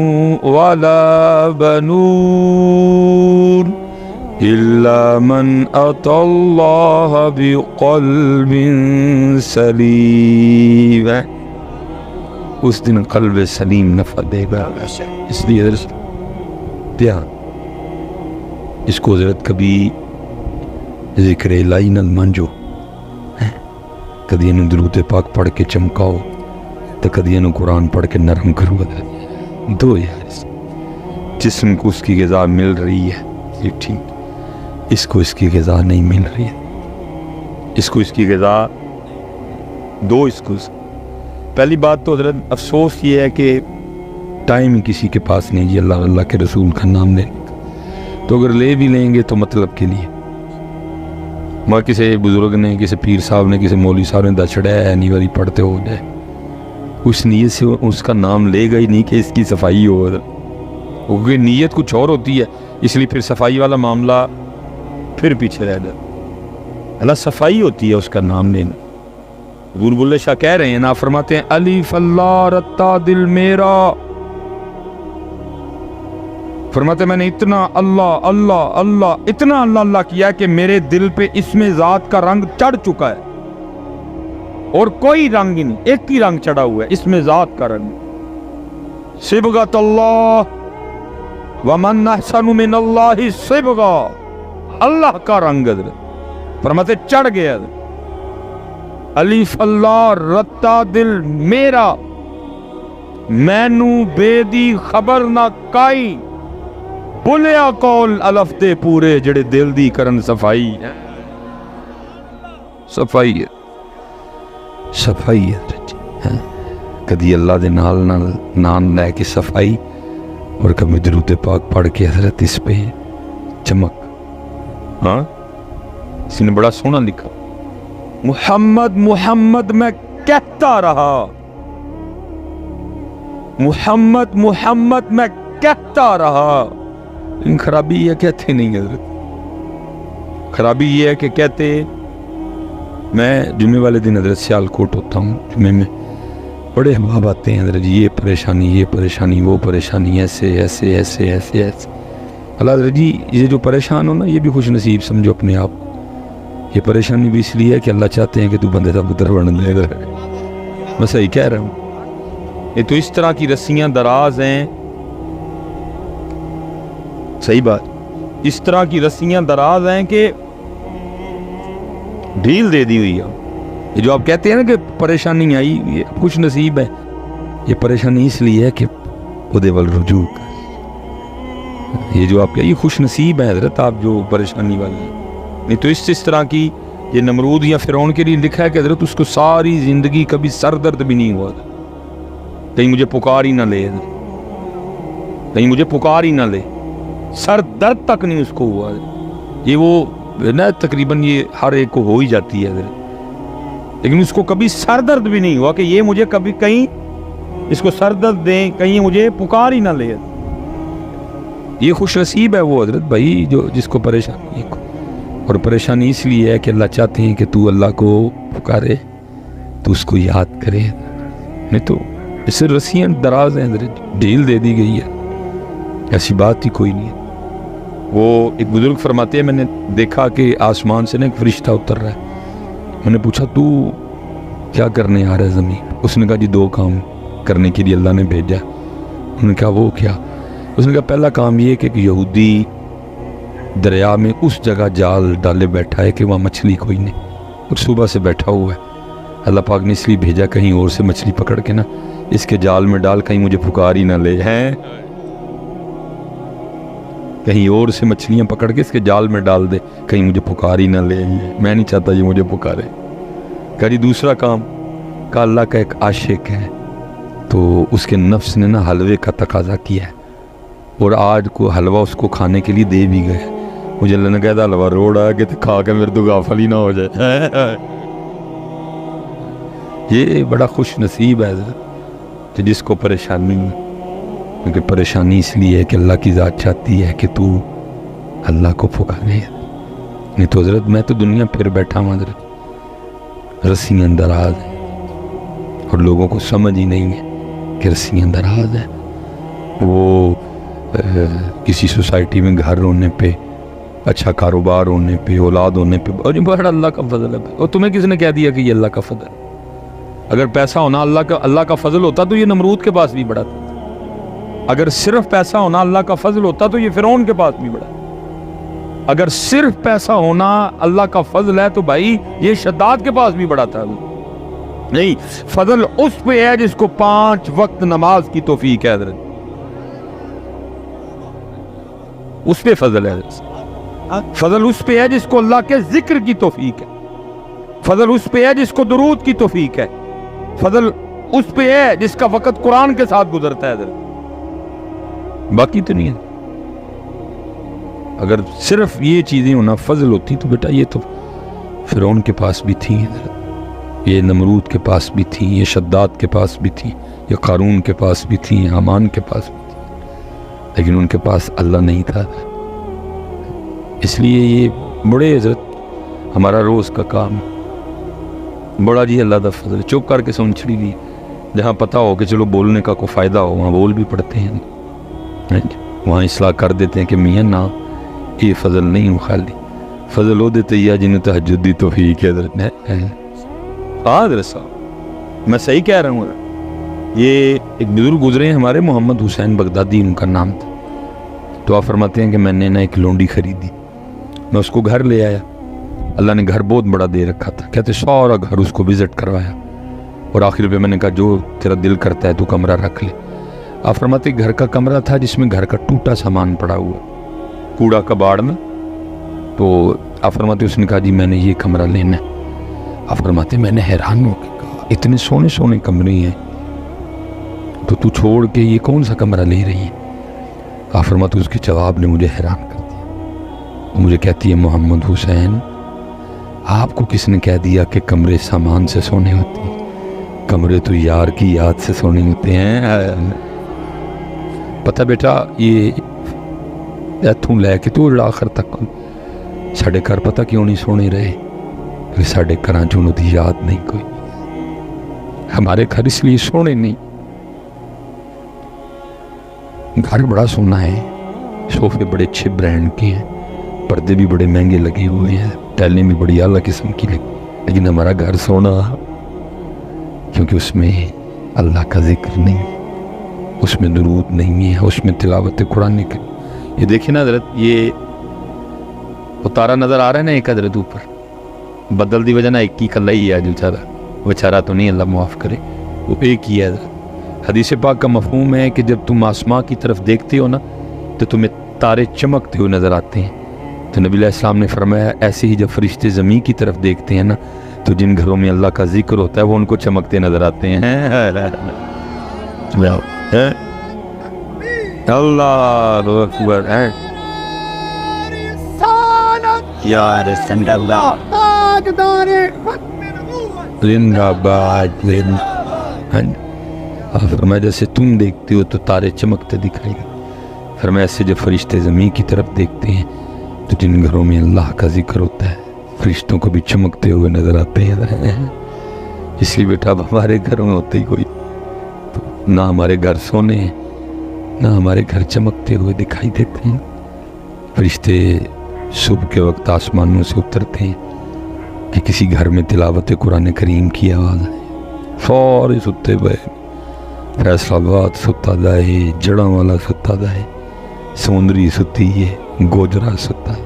ولا بنون إلا من أتى الله بقلب سلیم، اس دن قلب سلیم نفع دے گا۔ اس لیے دھیان، اس کو حضرت کبھی ذکر الہی نال منجو، کدی انہوں درود پاک پڑھ کے چمکاؤ تو کدی انہوں قرآن پڑھ کے نرم کرو۔ دو یار، جسم کو اس کی غذا مل رہی ہے یہ ٹھیک، اس کو اس کی غذا نہیں مل رہی ہے، اس کو اس کی غذا دو۔ اس کو پہلی بات تو حضرت افسوس یہ ہے کہ ٹائم کسی کے پاس نہیں جی اللہ اللہ کے رسول کا نام لینے کا، تو اگر لے بھی لیں گے تو مطلب کے لیے، مگر کسی بزرگ نے، کسی پیر صاحب نے، کسی مولوی صاحب نے دچڑا ہے نہیں والی پڑھتے ہو جائے، اس نیت سے اس کا نام لے گا ہی نہیں کہ اس کی صفائی ہو، کیونکہ نیت کچھ اور ہوتی ہے، اس لیے پھر صفائی والا معاملہ پھر پیچھے رہ جاتا۔ اللہ صفائی ہوتی ہے اس کا نام لینا۔ حضور بلے شاہ کہہ رہے ہیں نا، فرماتے ہیں الف اللہ رتا دل میرا، فرماتے میں نے اتنا اللہ اللہ اللہ اتنا اللہ اللہ کیا کہ میرے دل پہ اسم ذات کا رنگ چڑھ چکا ہے، اور کوئی رنگ ہی نہیں، ایک ہی رنگ چڑھا ہوا ہے، اسم ذات کا رنگ، صبغۃ اللہ ومن احسن من اللہ صبغہ، اللہ کا رنگ حضرت فرماتے چڑھ گیا حضرت۔ الف اللہ رتا دل میرا، مینو بے دی خبر نہ کائی، بولیا کول الف دے پورے جڑے دل دی کرن صفائی ہے، صفائی ہے، صفائی ہے، کدی اللہ دے نال نام لے کے صفائی، اور کبھی درود پاک پڑھ کے حضرت اس پہ چمک۔ ہاں اس نے بڑا سونا لکھا، محمد محمد میں کہتا رہا، محمد محمد میں کہتا رہا، لیکن خرابی یہ کہتے نہیں حضرت، خرابی یہ ہے کہ کہتے، میں جمعے والے دن حضرت سیالکوٹ ہوتا ہوں، جمعے میں بڑے احباب آتے ہیں حضرت، یہ پریشانی وہ پریشانی، ایسے ایسے ایسے ایسے ایسے۔ اللہ حضرت جی یہ جو پریشان ہو نا، یہ بھی خوش نصیب سمجھو اپنے آپ کو، یہ پریشانی بھی اس لیے ہے کہ اللہ چاہتے ہیں کہ تو بندے دا پتر بن دے گا، میں صحیح کہہ رہا ہوں۔ یہ تو اس طرح کی رسیاں دراز ہیں، صحیح بات، اس طرح کی رسیاں دراز ہیں کہ ڈھیل دے دی ہوئی ہے۔ یہ جو آپ کہتے ہیں نا کہ پریشانی آئی، یہ خوش نصیب ہے، یہ پریشانی اس لیے ہے کہ وہ دے ول رجوع کا، یہ جو آپ کہتے ہیں یہ خوش نصیب ہے حضرت آپ جو پریشانی والے ہیں۔ نہیں تو اس طرح کی یہ نمرود یا فرعون کے لیے لکھا ہے کہ حضرت اس کو ساری زندگی کبھی سر درد بھی نہیں ہوا، کہیں مجھے پکار ہی نہ لے، کہیں مجھے پکار ہی نہ لے، سر درد تک نہیں اس کو ہوا۔ یہ وہ نا تقریباً یہ ہر ایک کو ہو ہی جاتی ہے حضرت، لیکن اس کو کبھی سر درد بھی نہیں ہوا کہ یہ مجھے کبھی کہیں اس کو سر درد دیں، کہیں مجھے پکار ہی نہ لے۔ یہ خوش نصیب ہے وہ حضرت بھائی جو جس کو پریشانی ہے، اور پریشانی اس لیے ہے کہ اللہ چاہتے ہیں کہ تو اللہ کو پکارے، تو اس کو یاد کرے، نہیں تو اس سے رسیاں دراز ہیں حضرت، ڈھیل دے دی گئی ہے، ایسی بات ہی کوئی نہیں ہے۔ وہ ایک بزرگ فرماتے ہیں میں نے دیکھا کہ آسمان سے نا ایک فرشتہ اتر رہا ہے، میں نے پوچھا تو کیا کرنے آ رہا ہے زمین؟ اس نے کہا جی دو کام کرنے کے لیے اللہ نے بھیجا۔ انہوں نے کہا وہ کیا؟ اس نے کہا پہلا کام یہ کہ ایک یہودی دریا میں اس جگہ جال ڈالے بیٹھا ہے کہ وہاں مچھلی کوئی نہیں، اور صبح سے بیٹھا ہوا ہے، اللہ پاک نے اس لیے بھیجا کہیں اور سے مچھلی پکڑ کے نا اس کے جال میں ڈال کہیں مجھے پکار ہی نہ لے ہیں، کہیں اور سے مچھلیاں پکڑ کے اس کے جال میں ڈال دے کہیں مجھے پکار ہی نہ لے، میں نہیں چاہتا یہ مجھے پکارے۔ کہا جی دوسرا کام، کہا اللہ کا ایک عاشق ہے تو اس کے نفس نے نا حلوے کا تقاضا کیا ہے اور آج کو حلوہ اس کو کھانے کے لیے دے بھی گئے، مجھے اللہ نے کہا تھا حلوہ روڑ آیا کہ کھا کے میرے تو غافل ہی نہ ہو جائے۔ یہ بڑا خوش نصیب ہے کہ جس کو پریشانی ہے، کیونکہ پریشانی اس لیے ہے کہ اللہ کی ذات چاہتی ہے کہ تو اللہ کو پکارے، نہیں تو حضرت میں تو دنیا پھر بیٹھا ہوں حضرت، رسیاں دراز ہیں اور لوگوں کو سمجھ ہی نہیں ہے کہ رسیاں دراز ہیں۔ وہ کسی سوسائٹی میں گھر ہونے پہ، اچھا کاروبار ہونے پہ، اولاد ہونے پہ، اور یہ بڑا اللہ کا فضل ہے۔ اور تمہیں کس نے کہہ دیا کہ یہ اللہ کا فضل ہے؟ اگر پیسہ ہونا اللہ کا فضل ہوتا تو یہ نمرود کے پاس بھی بڑا تھا، اگر صرف پیسہ ہونا اللہ کا فضل ہوتا تو یہ فرعون کے پاس بھی بڑا، اگر صرف پیسہ ہونا اللہ کا فضل ہے تو بھائی یہ شداد کے پاس بھی بڑا تھا۔ نہیں، فضل اس پہ ہے جس کو 5 وقت نماز کی توفیق ہے حضرت، اس پہ فضل ہے حضرت۔ فضل اس پہ ہے جس کو اللہ کے ذکر کی توفیق ہے، فضل اس پہ ہے جس کو درود کی توفیق ہے، فضل اس پہ ہے جس کا وقت قرآن کے ساتھ گزرتا ہے حضرت، باقی تو نہیں ہے۔ اگر صرف یہ چیزیں ہونا فضل ہوتی تو بیٹا یہ تو فرعون کے پاس بھی تھی حضرت، یہ نمرود کے پاس بھی تھی، یہ شداد کے پاس بھی تھی، یہ قارون کے پاس بھی تھی، حامان کے پاس بھی تھی، لیکن ان کے پاس اللہ نہیں تھا۔ اس لیے یہ بڑے حضرت ہمارا روز کا کام بڑا جی اللہ کا فضل، چپ کر کے سنچڑی لی، جہاں پتہ ہو کہ چلو بولنے کا کوئی فائدہ ہو وہاں بول بھی پڑتے ہیں، وہاں اصلاح کر دیتے ہیں کہ میاں نا یہ فضل نہیں ہوں، خالی فضل ہو دیتے یا جنہیں تہجد دی توفیق ہے حضرت نے۔ حضرت صاحب میں صحیح کہہ رہا ہوں، یہ ایک بزرگ گزرے ہیں ہمارے، محمد حسین بغدادی ان کا نام تھا، تو آپ فرماتے ہیں کہ میں نے نا ایک لونڈی خریدی، میں اس کو گھر لے آیا، اللہ نے گھر بہت بڑا دے رکھا تھا، کہتے سارا گھر اس کو وزٹ کروایا، اور آخر پہ میں نے کہا جو تیرا دل کرتا ہے تو کمرہ رکھ لے۔ آپ فرماتے گھر کا کمرہ تھا جس میں گھر کا ٹوٹا سامان پڑا ہوا، کوڑا کباڑ میں، تو آپ فرماتے اس نے کہا جی میں نے یہ کمرہ لینا ہے۔ آپ فرماتے میں نے حیران ہو کے کہا اتنے سونے سونے کمرے ہیں تو تو چھوڑ کے یہ کون سا کمرہ لے رہی ہے؟ آپ فرماتے اس کے جواب نے مجھے حیران کر دیا، مجھے کہتی ہے محمد حسین آپ کو کس نے کہہ دیا کہ کمرے سامان سے سونے ہوتے ہیں؟ کمرے تو یار کی یاد سے سونے ہوتے ہیں۔ پتہ بیٹا یہ ایتھوں لے کے تو آخر تک ساڑھے گھر پتہ کیوں نہیں سونے رہے؟ کہ ساڑھے گھراں چوں دی یاد نہیں کوئی، ہمارے گھر اس لیے سونے نہیں، گھر بڑا سونا ہے، صوفے بڑے اچھے برانڈ کے ہیں، پردے بھی بڑے مہنگے لگے ہوئے ہیں، ٹیلیں بھی بڑی اعلیٰ قسم کی لگی، لیکن ہمارا گھر سونا کیونکہ اس میں اللہ کا ذکر نہیں، اس میں درود نہیں ہے، اس میں تلاوت قرآن کی۔ یہ دیکھیں نا حضرت، یہ اتارا نظر آ رہا ہے نا ایک حضرت اوپر، بدل دی وجہ نہ ایک ہی کلا ہی ہے، جو بیچارہ تو نہیں، اللہ معاف کرے، وہ ایک ہی ہے حضرت۔ حدیث پاک کا مفہوم ہے کہ جب تم آسماں کی طرف دیکھتے ہو نا تو تمہیں تارے چمکتے ہوئے نظر آتے ہیں، تو نبی علیہ السلام نے فرمایا ایسے ہی جب فرشتے زمین کی طرف دیکھتے ہیں نا تو جن گھروں میں اللہ کا ذکر ہوتا ہے وہ ان کو چمکتے نظر آتے ہیں۔ اللہ اکبر ہے زندہ باد۔ فرمایا جیسے تم دیکھتے ہو تو تارے چمکتے دکھائی دے، فرمایا ایسے جب فرشتے زمین کی طرف دیکھتے ہیں تو جن گھروں میں اللہ کا ذکر ہوتا ہے فرشتوں کو بھی چمکتے ہوئے نظر آتے ہیں۔ اس لیے بیٹا اب ہمارے گھروں میں ہوتے ہی کوئی تو نہ ہمارے گھر سونے ہیں نہ ہمارے گھر چمکتے ہوئے دکھائی دیتے ہیں۔ فرشتے صبح کے وقت آسمانوں سے اترتے ہیں کہ کسی گھر میں تلاوت قرآن کریم کی آواز ہے، فوری ستے پہ فیصلہ آباد ستا دائے، جڑاں والا ستا دائے، سوندری ستی ہے، گوجرا ستا ہے،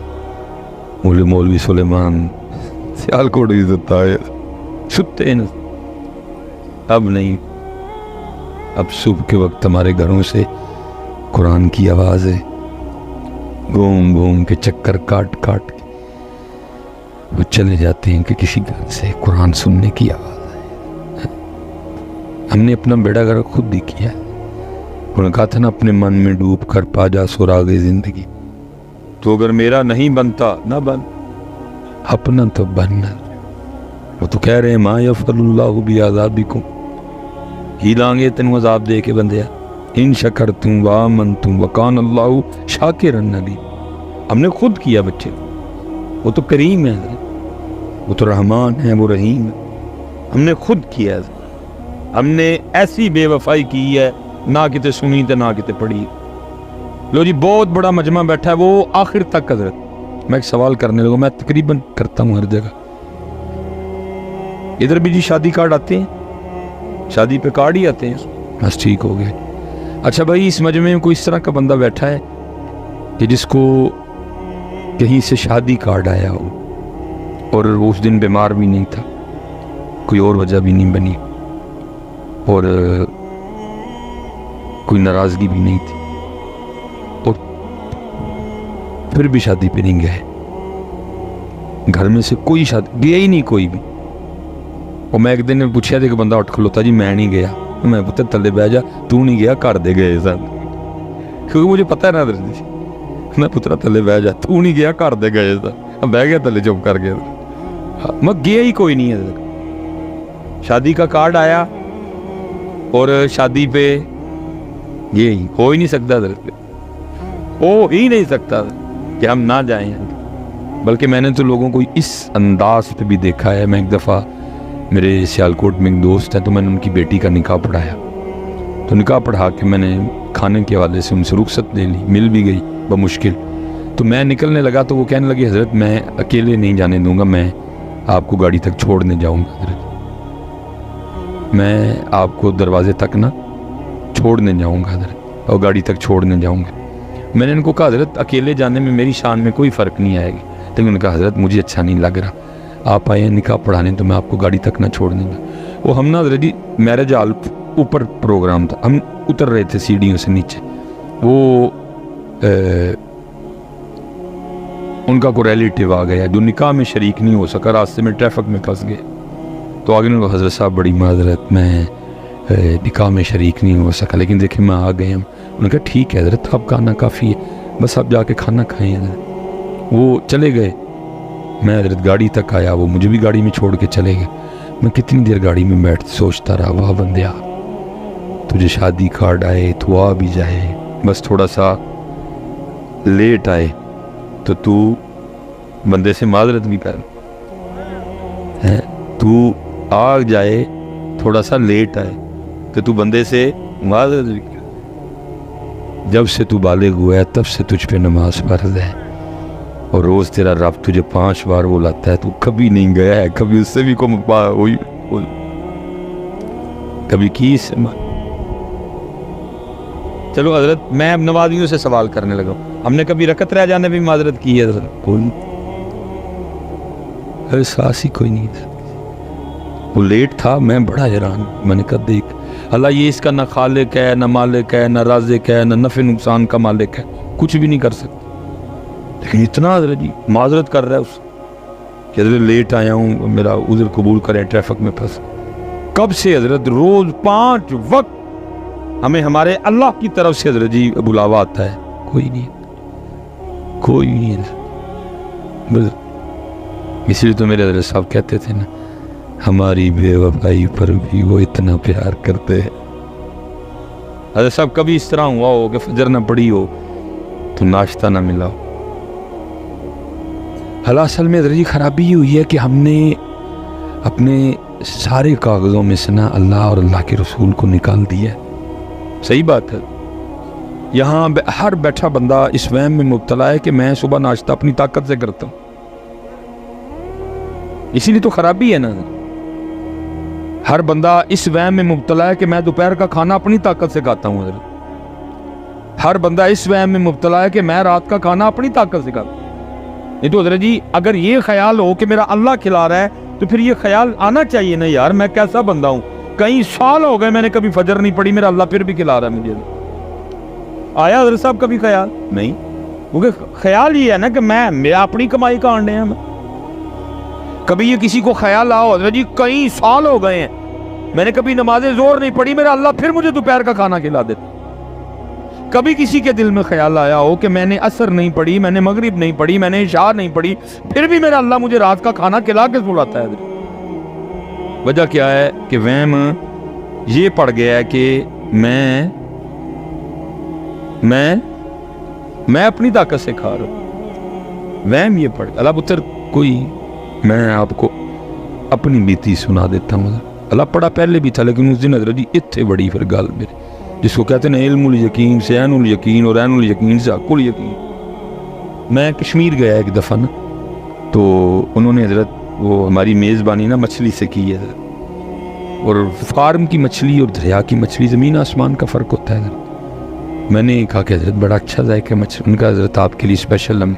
مولوی سلیمان سیالکوٹ بھی ستا ہے، ستے ہیں اب نہیں۔ اب صبح کے وقت ہمارے گھروں سے قرآن کی آواز ہے، گھوم گھوم کے چکر کاٹ کاٹ کے وہ چلے جاتے ہیں کہ کسی گھر سے قرآن سننے کی آواز ہے۔ ہم نے اپنا بیڑا گرک خود ہی کیا ہے۔ انہوں نے کہا تھا نا اپنے من میں ڈوب کر پا جا سراغ زندگی، تو اگر میرا نہیں بنتا نہ بن، اپنا تو بننا۔ وہ تو کہہ رہے ہیں ما یفعل اللہ بعذابکم، ہی لانگے تینوں عذاب دے کے بندیا، ان شکرتم وآمنتم وکان اللہ شاکرا علیم۔ ہم نے خود کیا بچے، وہ تو کریم ہے، وہ تو رحمان ہے، وہ رحیم ہے، ہم نے خود کیا ہے۔ ہم نے ایسی بے وفائی کی ہے، نہ کتے سنی تے نہ کتے پڑھی۔ لو جی بہت بڑا مجمع بیٹھا ہے، وہ آخر تک حضرت میں ایک سوال کرنے لگا، میں تقریباً کرتا ہوں ہر جگہ۔ ادھر بھی جی شادی کارڈ آتے ہیں، شادی پہ کارڈ ہی آتے ہیں، بس ٹھیک ہو گئے۔ اچھا بھائی اس مجمع میں کوئی اس طرح کا بندہ بیٹھا ہے کہ جس کو کہیں سے شادی کارڈ آیا ہو اور وہ اس دن بیمار بھی نہیں تھا، کوئی اور وجہ بھی نہیں بنی اور کوئی ناراضگی بھی نہیں تھی، اور پھر بھی شادی پہ نہیں گئے، گھر میں سے کوئی شادی گیا ہی نہیں کوئی بھی۔ اور میں ایک دن پوچھا تھا کہ بندہ اٹھ کھلوتا جی میں نہیں گیا، میں پتہ تلے بہ جا، تو نہیں گیا کر دے گئے سن، کیونکہ مجھے پتہ ہے نا حضرت جی، میں پترا تلے بہ جا، تو نہیں گیا کر دے گئے سن، بہ گیا تلے چپ کر گیا، میں گیا ہی کوئی نہیں ہے۔ شادی کا کارڈ آیا اور شادی پہ یہ ہو ہی نہیں سکتا حضرت، ہو ہی نہیں سکتا کہ ہم نہ جائیں۔ بلکہ میں نے تو لوگوں کو اس انداز پہ بھی دیکھا ہے۔ میں ایک دفعہ میرے سیالکوٹ میں ایک دوست ہے، تو میں نے ان کی بیٹی کا نکاح پڑھایا، تو نکاح پڑھا کے میں نے کھانے کے حوالے سے ان سے رخصت لے لی، مل بھی گئی بمشکل۔ تو میں نکلنے لگا تو وہ کہنے لگی حضرت میں اکیلے نہیں جانے دوں گا، میں آپ کو گاڑی تک چھوڑنے جاؤں گا حضرت، میں آپ کو دروازے تک نا چھوڑنے جاؤں گا حضرت، اور گاڑی تک چھوڑنے جاؤں گا۔ میں نے ان کو کہا حضرت اکیلے جانے میں میری شان میں کوئی فرق نہیں آئے گی، لیکن انہوں نے کہا حضرت مجھے اچھا نہیں لگ رہا، آپ آئے ہیں نکاح پڑھانے تو میں آپ کو گاڑی تک نہ چھوڑنے گا۔ وہ ہم نا حضرت جی میرج ہال اوپر پروگرام تھا، ہم اتر رہے تھے سیڑھیوں سے نیچے، وہ ان کا کوئی ریلیٹیو آ گیا جو نکاح میں شریک نہیں ہو سکا، راستے میں ٹریفک میں پھنس گئے، تو آگے انہوں نے کہا حضرت صاحب بڑی معذرت میں نکاح میں شریک نہیں ہو سکا، لیکن دیکھیں میں آ گئے ہم۔ انہوں نے کہا ٹھیک ہے حضرت آپ کا آنا کافی ہے، بس آپ جا کے کھانا کھائیں حضرت۔ وہ چلے گئے، میں حضرت گاڑی تک آیا، وہ مجھے بھی گاڑی میں چھوڑ کے چلے گئے۔ میں کتنی دیر گاڑی میں بیٹھ سوچتا رہا، واہ بندیا تجھے شادی کارڈ آئے تو آ بھی جائے، بس تھوڑا سا لیٹ آئے تو تو بندے سے معذرت بھی کر، تو آ جائے تھوڑا سا لیٹ آئے کہ تو بندے سے معذرت بھی کر۔ جب سے تو بالغ ہوا ہے تب سے تجھ پہ نماز فرض ہے، اور روز تیرا رب تجھے 5 بار بلاتا ہے، تو کبھی نہیں گیا ہے، کبھی اس سے بھی کبھی کی اس سے چلو حضرت میں اب نوازیوں سے سوال کرنے لگا، ہم نے کبھی رکعت رہ جانے بھی معذرت کی ہے حضرت؟ کوئی احساس ہی کوئی نہیں تھا۔ وہ لیٹ تھا، میں بڑا حیران، میں نے کہا دیکھ اللہ یہ اس کا نہ خالق ہے، نہ مالک ہے، نہ رازق ہے، نہ نفع نقصان کا مالک ہے، کچھ بھی نہیں کر سکتا، لیکن اتنا حضرت جی معذرت کر رہا ہے اس کہ حضرت لیٹ آیا ہوں، میرا عذر قبول کریں، ٹریفک میں پھنس۔ کب سے حضرت روز 5 وقت ہمیں ہمارے اللہ کی طرف سے حضرت جی بلاوا آتا ہے، کوئی نہیں، کوئی نہیں حضرت۔ اس لیے تو میرے حضرت صاحب کہتے تھے نا ہماری بے وفائی پر بھی وہ اتنا پیار کرتے ہیں۔ حضرت صاحب کبھی اس طرح ہوا ہو کہ فجر نہ پڑی ہو تو ناشتہ نہ ملا ہو؟ اصل میں حضرت جی خرابی یہ ہوئی ہے کہ ہم نے اپنے سارے کاغذوں میں سے نا اللہ اور اللہ کے رسول کو نکال دیا ہے۔ صحیح بات ہے، یہاں ہر بیٹھا بندہ اس وہم میں مبتلا ہے کہ میں صبح ناشتہ اپنی طاقت سے کرتا ہوں، اسی لیے تو خرابی ہے نا۔ ہر بندہ اس وہم میں مبتلا ہے کہ میں دوپہر کا کھانا اپنی طاقت سے کھاتا ہوں حضرت۔ ہر بندہ اس وہم میں مبتلا ہے کہ میں رات کا کھانا اپنی طاقت سے کھاتا ہوں۔ نہیں تو حضرت جی اگر یہ خیال ہو کہ میرا اللہ کھلا رہا ہے تو پھر یہ خیال آنا چاہیے نا یار میں کیسا بندہ ہوں کئی سال ہو گئے میں نے کبھی فجر نہیں پڑھی، میرا اللہ پھر بھی کھلا رہا ہے مجھے. آیا حضرت صاحب کبھی خیال؟ نہیں. کیونکہ خیال یہ ہے نا کہ میں اپنی کمائی کا آنڈے ہیں. کبھی یہ کسی کو خیال آؤ حضرت جی کئی سال ہو گئے ہیں میں نے کبھی نماز ظہر نہیں پڑھی، میرا اللہ پھر مجھے دوپہر کا کھانا کھلا دیتا. کبھی کسی کے دل میں خیال آیا ہو کہ میں نے عصر نہیں پڑھی، میں نے مغرب نہیں پڑھی، میں نے عشاء نہیں پڑھی، پھر بھی میرا اللہ مجھے رات کا کھانا کھلا کے سلاتا ہے حضرت. وجہ کیا ہے کہ وہم یہ پڑ گیا ہے کہ میں اپنی طاقت سے کھا رہا ہوں. وہم یہ پڑ گیا. اللہ پتر کوئی میں آپ کو اپنی بیتی سنا دیتا ہوں. اللہ پڑھا پہلے بھی تھا لیکن اس دن حضرت جی اتنے بڑی پھر گل میرے، جس کو کہتے ہیں علم الیقین سے عین الیقین اور عین الیقین سے حق الیقین. میں کشمیر گیا ایک دفعہ نا، تو انہوں نے حضرت وہ ہماری میزبانی نا مچھلی سے کی ہے حضرت، اور فارم کی مچھلی اور دریا کی مچھلی زمین آسمان کا فرق ہوتا ہے حضرت. میں نے کہا کہ حضرت بڑا اچھا ذائقہ مچھلی. ان کا حضرت آپ کے لیے اسپیشل ہم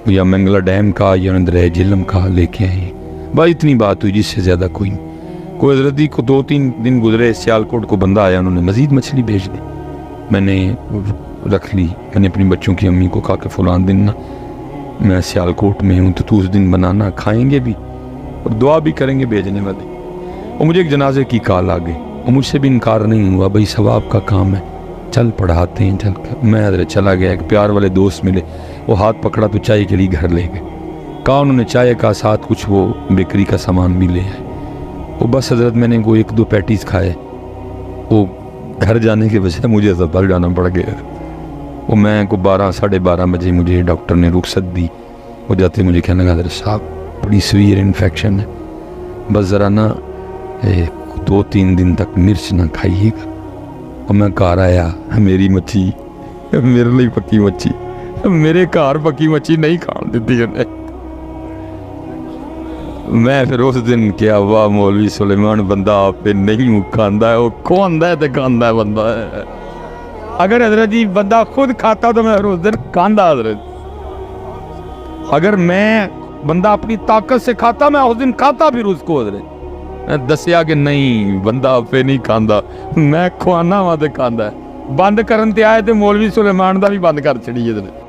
یا منگلا ڈیم کا یا دریا جہلم کا لے کے آئے. بس اتنی بات ہوئی، جس سے زیادہ کوئی نہیں. کوئی حضرت جی کو 2-3 دن گزرے، سیالکوٹ کو بندہ آیا، انہوں نے مزید مچھلی بھیج دی. میں نے رکھ لی. میں نے اپنی بچوں کی امی کو کہا کہ فلان دن نا میں سیالکوٹ میں ہوں تو اس دن بنانا، کھائیں گے بھی اور دعا بھی کریں گے بھیجنے والے. اور مجھے ایک جنازے کی کال آ گئی اور مجھ سے بھی انکار نہیں ہوا، بھائی ثواب کا کام ہے، چل پڑھاتے ہیں چل کر. میں حضرت چلا گیا. ایک پیار والے دوست ملے، وہ ہاتھ پکڑا تو چائے کے لیے گھر لے گئے. کہا انہوں نے چائے کا ساتھ کچھ وہ بیکری کا سامان بھی لے آئے. وہ بس حضرت میں نے وہ 1-2 پیٹیز کھائے. وہ گھر جانے کے بجائے مجھے اسپتال جانا پڑ گیا. وہ میں کو 12-12:30 بجے مجھے ڈاکٹر نے رخصت دی. وہ جاتے مجھے کہنے لگا حضرت صاحب بڑی سویر انفیکشن ہے، بس ذرا نا 2-3 دن تک مرچ نہ کھائیے گا. اور میں گھر آیا، میری مچھی میرے لیے پکی مچھی، میرے گھر پکی مچھی نہیں کھان دیتی انہیں. میں پھر اس دن کیا واہ مولوی سلیمان بندہ آپ پہ نہیں کھاندہ ہے، وہ کھاندہ ہے تو کھاندہ ہے بندہ ہے. اگر حضرت جی بندہ خود کھاتا تو میں اس دن کھاندہ حضرت. اگر میں بندہ اپنی طاقت سے کھاتا میں اس دن کھاتا پھر اس کو حضرت. دسیا کہ نہیں بندہ آپ پہ نہیں کھاندہ، میں کھوانا وہاں تے کھاندہ ہے. بند کرن تے آئے تے مولوی سلیمان دا بھی بند کر چڑی حضرت.